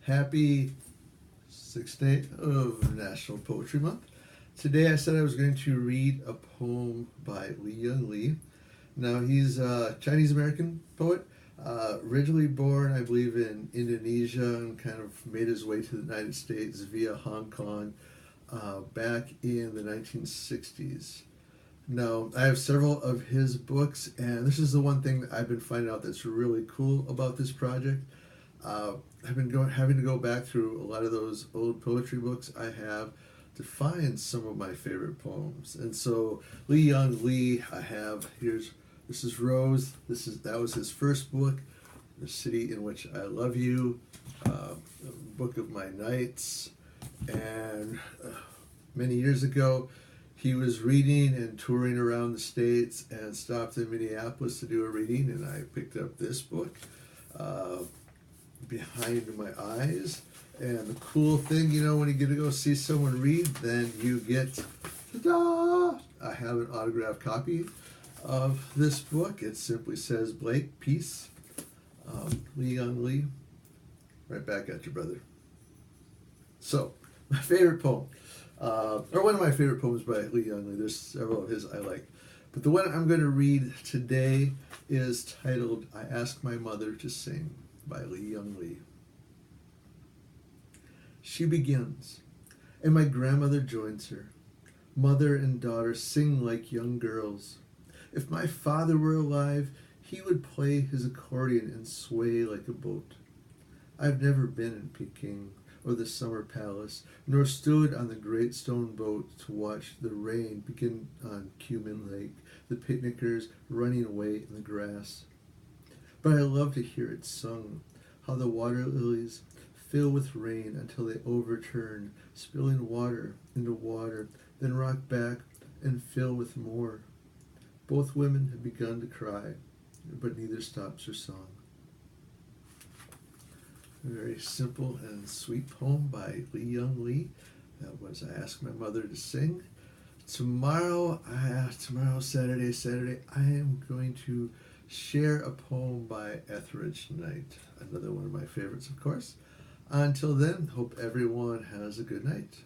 Happy 6th day of National Poetry Month. Today I said I was going to read a poem by Young Lee. Now he's a Chinese American poet, originally born I believe in Indonesia and kind of made his way to the United States via Hong Kong back in the 1960s. Now, I have several of his books, and this is the one thing that I've been finding out that's really cool about this project. I've been having to go back through a lot of those old poetry books I have to find some of my favorite poems. And so, Young Lee, this is Rose. That was his first book, The City in Which I Love You, Book of My Nights, and many years ago, he was reading and touring around the States and stopped in Minneapolis to do a reading, and I picked up this book, Behind My Eyes. And the cool thing, when you get to go see someone read, then you get, ta-da! I have an autographed copy of this book. It simply says, Blake, peace, Young Lee. Right back at you, brother. So, my favorite poem. Or one of my favorite poems by Young Lee. There's several of his I like. But the one I'm going to read today is titled, I Ask My Mother to Sing by Young Lee. She begins, and my grandmother joins her. Mother and daughter sing like young girls. If my father were alive, he would play his accordion and sway like a boat. I've never been in Peking or the Summer Palace, nor stood on the great stone boat to watch the rain begin on Cumin Lake, the picnickers running away in the grass. But I love to hear it sung, how the water lilies fill with rain until they overturn, spilling water into water, then rock back and fill with more. Both women have begun to cry, but neither stops her song. A very simple and sweet poem by Young Lee. That was I Ask My Mother to Sing. Tomorrow, Saturday, I am going to share a poem by Etheridge Knight, another one of my favorites, of course. Until then, hope everyone has a good night.